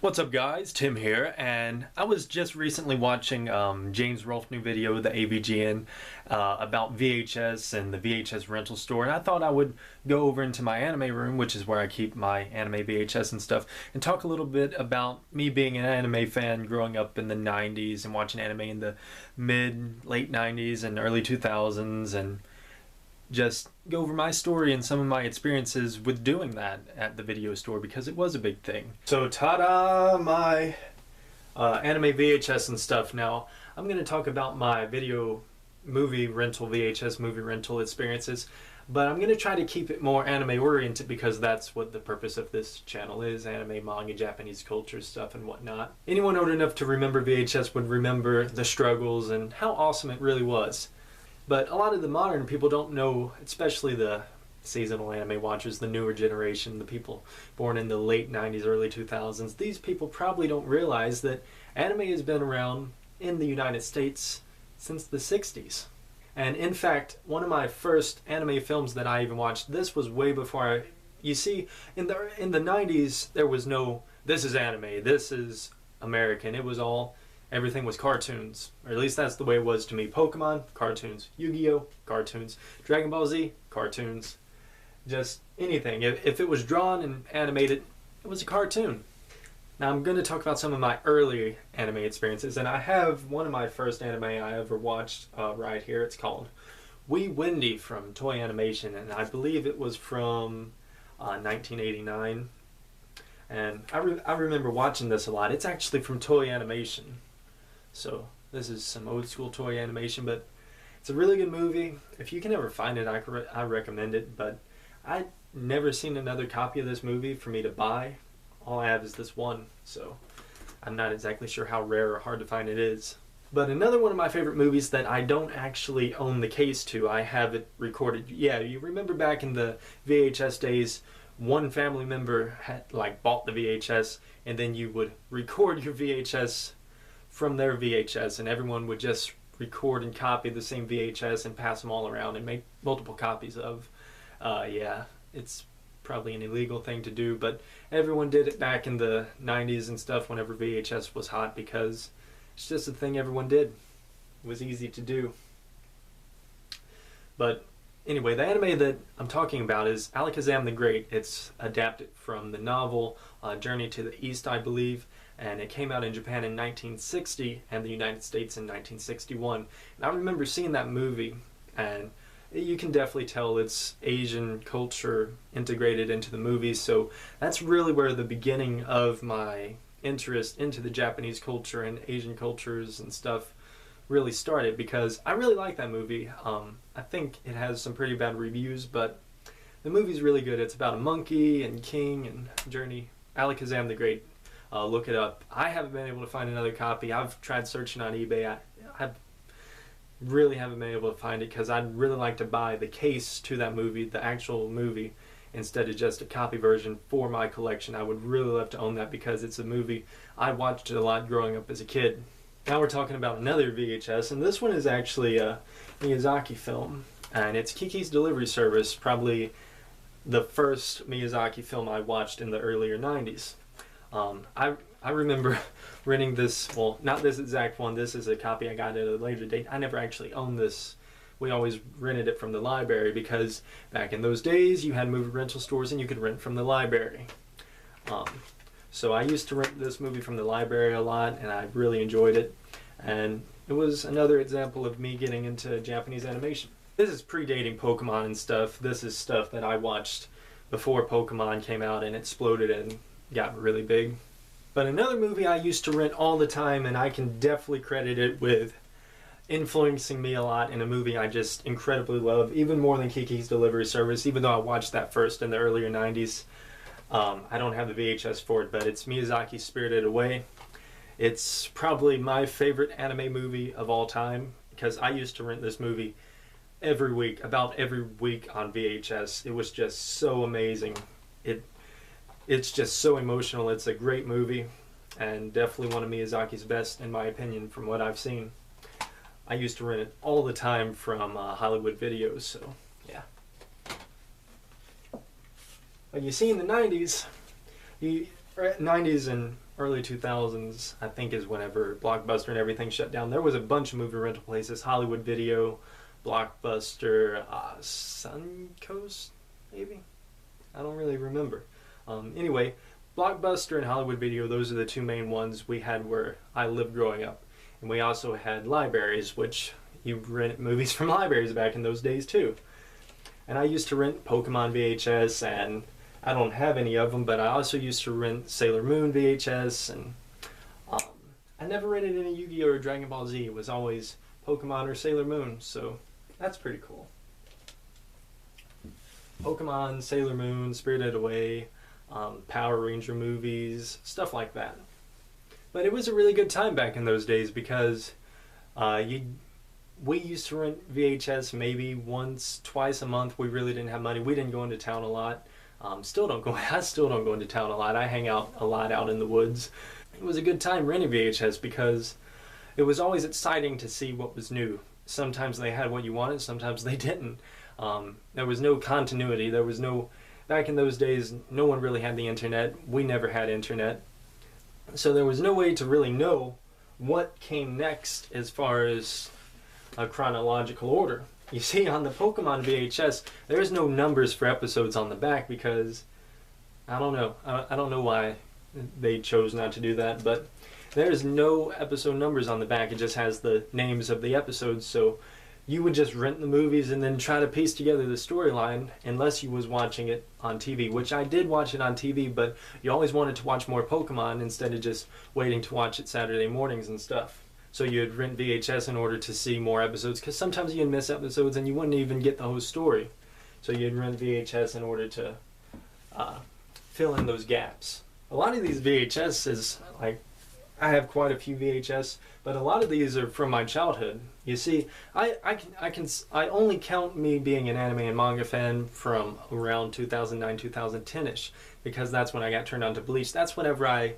What's up guys, Tim here, and I was just recently watching James Rolfe's new video, the AVGN, about VHS and the VHS rental store, and I thought I would go over into my anime room, which is where I keep my anime VHS and stuff, and talk a little bit about me being an anime fan growing up in the 90s and watching anime in the late 90s and early 2000s, and just go over my story and some of my experiences with doing that at the video store, because it was a big thing. So ta-da, my anime VHS and stuff. Now I'm going to talk about my VHS movie rental experiences, but I'm going to try to keep it more anime oriented because that's what the purpose of this channel is: anime, manga, Japanese culture stuff and whatnot. Anyone old enough to remember VHS would remember the struggles and how awesome it really was. But a lot of the modern people don't know, especially the seasonal anime watchers, the newer generation, the people born in the late 90s, early 2000s. These people probably don't realize that anime has been around in the United States since the 60s. And in fact, one of my first anime films that I even watched, this was way before you see, in the 90s, there was no, this is anime, this is American. It was all, everything was cartoons, or at least that's the way it was to me. Pokemon, cartoons. Yu-Gi-Oh, cartoons. Dragon Ball Z, cartoons. Just anything. If it was drawn and animated, it was a cartoon. Now I'm going to talk about some of my early anime experiences, and I have one of my first anime I ever watched right here. It's called Wee Wendy from Toei Animation, and I believe it was from 1989. And I remember watching this a lot. It's actually from Toei Animation. So this is some old school Toei Animation, but it's a really good movie. If you can ever find it, I recommend it, but I've never seen another copy of this movie for me to buy. All I have is this one, so I'm not exactly sure how rare or hard to find it is. But another one of my favorite movies that I don't actually own the case to, I have it recorded. Yeah, you remember back in the VHS days, one family member had bought the VHS, and then you would record your VHS from their VHS, and everyone would just record and copy the same VHS and pass them all around and make multiple copies of. Yeah, it's probably an illegal thing to do, but everyone did it back in the 90s and stuff whenever VHS was hot, because it's just a thing everyone did. It was easy to do. But anyway, the anime that I'm talking about is Alakazam the Great. It's adapted from the novel Journey to the East, I believe, and it came out in Japan in 1960 and the United States in 1961. And I remember seeing that movie, and you can definitely tell it's Asian culture integrated into the movie, so that's really where the beginning of my interest into the Japanese culture and Asian cultures and stuff really started, because I really like that movie. I think it has some pretty bad reviews, but the movie's really good. It's about a monkey and king and journey. Alakazam the Great. Look it up. I haven't been able to find another copy. I've tried searching on eBay. I really haven't been able to find it, because I'd really like to buy the case to that movie, the actual movie, instead of just a copy version for my collection. I would really love to own that, because it's a movie I watched it a lot growing up as a kid. Now we're talking about another VHS, and this one is actually a Miyazaki film, and it's Kiki's Delivery Service, probably the first Miyazaki film I watched in the earlier 90s. I remember renting this, well, not this exact one, this is a copy I got at a later date. I never actually owned this. We always rented it from the library, because back in those days you had movie rental stores and you could rent from the library. So I used to rent this movie from the library a lot, and I really enjoyed it. And it was another example of me getting into Japanese animation. This is predating Pokemon and stuff. This is stuff that I watched before Pokemon came out and exploded and got really big. But another movie I used to rent all the time, and I can definitely credit it with influencing me a lot in a movie I just incredibly love, even more than Kiki's Delivery Service, even though I watched that first in the earlier 90s. I don't have the VHS for it, but it's Miyazaki's Spirited Away. It's probably my favorite anime movie of all time, because I used to rent this movie every week, about every week on VHS. It was just so amazing. It's just so emotional. It's a great movie, and definitely one of Miyazaki's best, in my opinion, from what I've seen. I used to rent it all the time from Hollywood Videos, so yeah. But you see, in the 90s, 90s and early 2000s, I think, is whenever Blockbuster and everything shut down. There was a bunch of movie rental places: Hollywood Video, Blockbuster, Suncoast, maybe? I don't really remember. Anyway, Blockbuster and Hollywood Video, those are the two main ones we had where I lived growing up. And we also had libraries, which you rent movies from libraries back in those days too. And I used to rent Pokemon VHS, and I don't have any of them, but I also used to rent Sailor Moon VHS, and I never rented any Yu-Gi-Oh! Or Dragon Ball Z. It was always Pokemon or Sailor Moon, so that's pretty cool. Pokemon, Sailor Moon, Spirited Away, Power Ranger movies, stuff like that. But it was a really good time back in those days because we used to rent VHS maybe once, twice a month. We really didn't have money. We didn't go into town a lot. I still don't go into town a lot. I hang out a lot out in the woods. It was a good time renting VHS because it was always exciting to see what was new. Sometimes they had what you wanted, sometimes they didn't. There was no continuity. Back in those days, no one really had the internet. We never had internet. So there was no way to really know what came next as far as a chronological order. You see, on the Pokemon VHS, there's no numbers for episodes on the back because, I don't know. I don't know why they chose not to do that, but there's no episode numbers on the back. It just has the names of the episodes, so you would just rent the movies and then try to piece together the storyline unless you was watching it on TV, which I did watch it on TV, but you always wanted to watch more Pokemon instead of just waiting to watch it Saturday mornings and stuff. So you'd rent VHS in order to see more episodes, because sometimes you'd miss episodes and you wouldn't even get the whole story. So you'd rent VHS in order to fill in those gaps. A lot of these VHS is like, I have quite a few VHS, but a lot of these are from my childhood. You see, I only count me being an anime and manga fan from around 2009, 2010-ish, because that's when I got turned on to Bleach. That's whenever I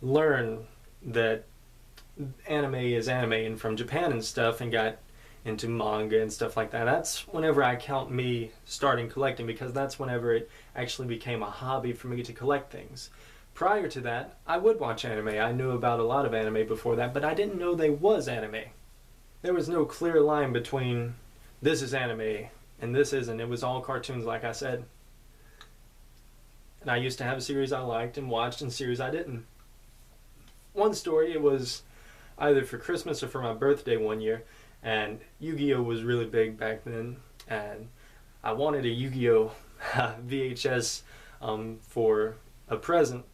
learned that anime is anime and from Japan and stuff, and got into manga and stuff like that. That's whenever I count me starting collecting, because that's whenever it actually became a hobby for me to collect things. Prior to that, I would watch anime. I knew about a lot of anime before that, but I didn't know they was anime. There was no clear line between this is anime and this isn't. It was all cartoons, like I said. And I used to have a series I liked and watched and series I didn't. One story, it was either for Christmas or for my birthday one year, and Yu-Gi-Oh! Was really big back then, and I wanted a Yu-Gi-Oh! VHS for a present.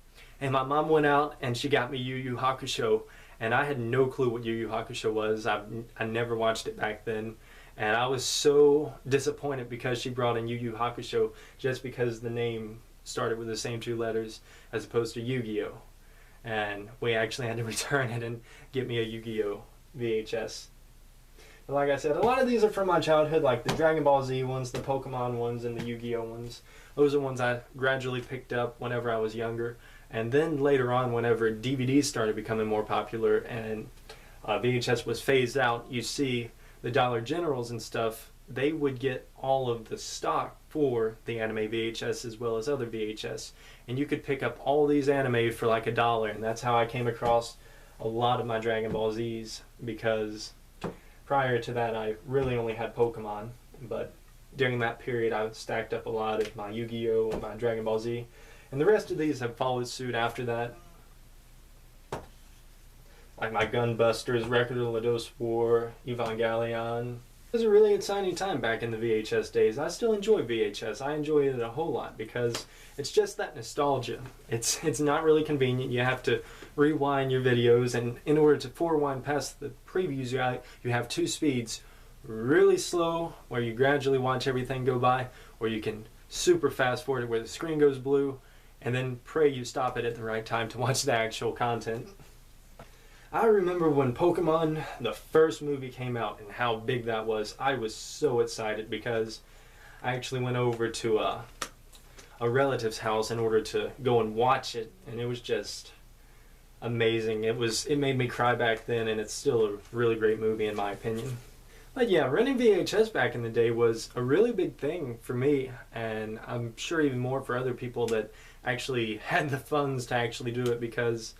And my mom went out and she got me Yu Yu Hakusho, and I had no clue what Yu Yu Hakusho was. I never watched it back then, and I was so disappointed because she brought in Yu Yu Hakusho just because the name started with the same two letters as opposed to Yu-Gi-Oh! And we actually had to return it and get me a Yu-Gi-Oh! VHS. But like I said, a lot of these are from my childhood, like the Dragon Ball Z ones, the Pokemon ones, and the Yu-Gi-Oh! Ones. Those are ones I gradually picked up whenever I was younger. And then later on, whenever DVDs started becoming more popular and VHS was phased out, you see the Dollar Generals and stuff, they would get all of the stock for the anime VHS as well as other VHS. And you could pick up all these anime for like $1, and that's how I came across a lot of my Dragon Ball Zs, because prior to that I really only had Pokemon, but during that period I stacked up a lot of my Yu-Gi-Oh! And my Dragon Ball Z. And the rest of these have followed suit after that. Like my Gunbusters, Record of Lados War, Evangelion. It was a really exciting time back in the VHS days. I still enjoy VHS. I enjoy it a whole lot because it's just that nostalgia. It's not really convenient. You have to rewind your videos, and in order to rewind past the previews, you have two speeds. Really slow, where you gradually watch everything go by, or you can super fast forward where the screen goes blue, and then pray you stop it at the right time to watch the actual content. I remember when Pokemon, the first movie, came out and how big that was. I was so excited because I actually went over to a relative's house in order to go and watch it, and it was just amazing. It made me cry back then, and it's still a really great movie in my opinion. But yeah, renting VHS back in the day was a really big thing for me, and I'm sure even more for other people that actually had the funds to actually do it, because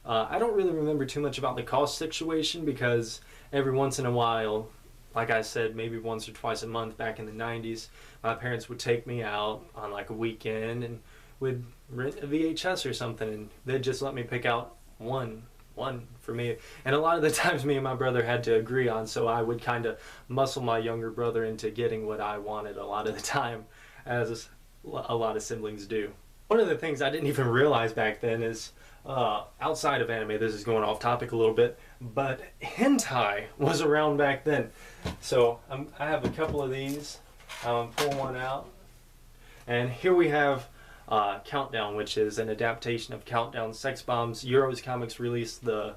I don't really remember too much about the cost situation, because every once in a while, like I said, maybe once or twice a month back in the 90s, my parents would take me out on like a weekend and would rent a VHS or something, and they'd just let me pick out one for me. And a lot of the times me and my brother had to agree on, so I would kind of muscle my younger brother into getting what I wanted a lot of the time, as a lot of siblings do. One of the things I didn't even realize back then is, outside of anime, this is going off topic a little bit, but hentai was around back then. So I have a couple of these. I'm pulling one out, and here we have Countdown, which is an adaptation of Countdown Sex Bombs. Euros Comics released the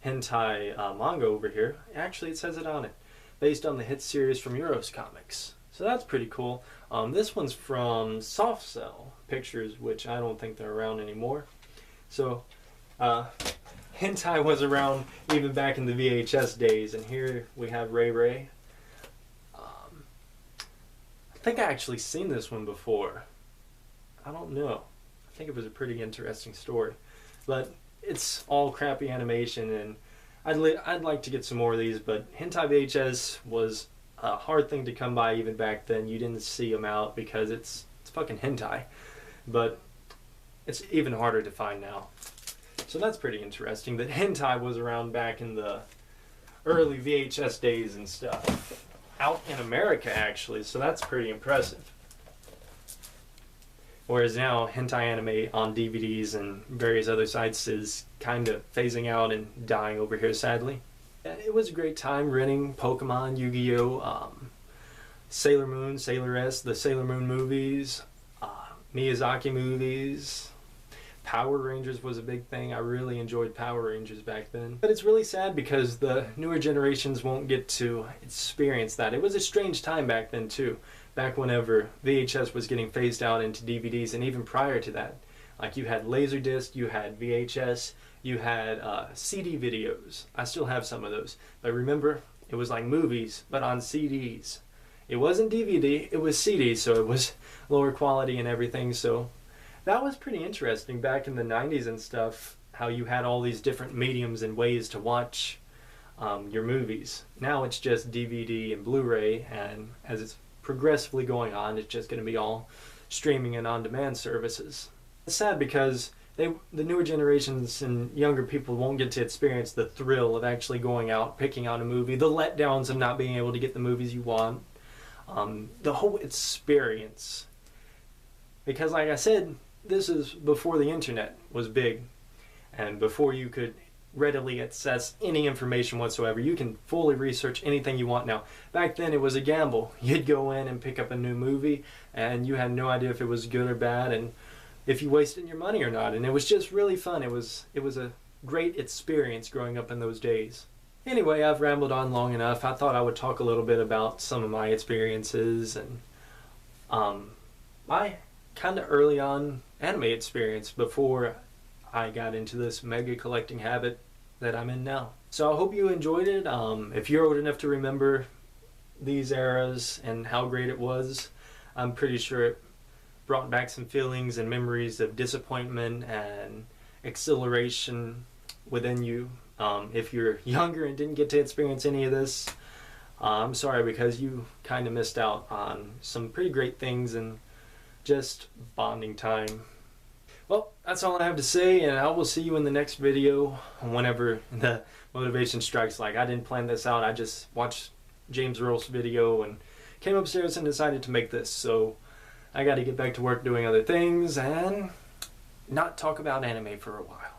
hentai manga over here. Actually, it says it on it, based on the hit series from Euros Comics. So that's pretty cool. This one's from Soft Cell Pictures, which I don't think they're around anymore. So hentai was around even back in the VHS days, and here we have Ray Ray. I think I actually seen this one before. I don't know. I think it was a pretty interesting story, but it's all crappy animation, and I'd like to get some more of these. But hentai VHS was a hard thing to come by even back then. You didn't see them out because it's fucking hentai, but it's even harder to find now. So that's pretty interesting that hentai was around back in the early VHS days and stuff. Out in America, actually, so that's pretty impressive. Whereas now, hentai anime on DVDs and various other sites is kind of phasing out and dying over here, sadly. It was a great time renting Pokemon, Yu-Gi-Oh!, Sailor Moon, Sailor S, the Sailor Moon movies, Miyazaki movies. Power Rangers was a big thing. I really enjoyed Power Rangers back then. But it's really sad because the newer generations won't get to experience that. It was a strange time back then too. Back whenever VHS was getting phased out into DVDs, and even prior to that. Like you had Laserdisc, you had VHS, you had CD videos. I still have some of those. But remember, it was like movies, but on CDs. It wasn't DVD, it was CD, so it was lower quality and everything. So that was pretty interesting back in the 90s and stuff, how you had all these different mediums and ways to watch your movies. Now it's just DVD and Blu-ray, and as it's progressively going on, it's just going to be all streaming and on-demand services. It's sad because the newer generations and younger people won't get to experience the thrill of actually going out, picking out a movie, the letdowns of not being able to get the movies you want, the whole experience. Because like I said, this is before the internet was big, and before you could readily access any information whatsoever. You can fully research anything you want now. Back then it was a gamble. You'd go in and pick up a new movie, and you had no idea if it was good or bad, and if you wasted your money or not, and it was just really fun. It was a great experience growing up in those days. Anyway, I've rambled on long enough. I thought I would talk a little bit about some of my experiences and my kind of early on anime experience before I got into this mega collecting habit that I'm in now. So I hope you enjoyed it. If you're old enough to remember these eras and how great it was, I'm pretty sure it brought back some feelings and memories of disappointment and exhilaration within you. If you're younger and didn't get to experience any of this, I'm sorry, because you kind of missed out on some pretty great things and just bonding time. Well, that's all I have to say, and I will see you in the next video whenever the motivation strikes. Like, I didn't plan this out. I just watched James Earl's video and came upstairs and decided to make this. So I got to get back to work doing other things and not talk about anime for a while.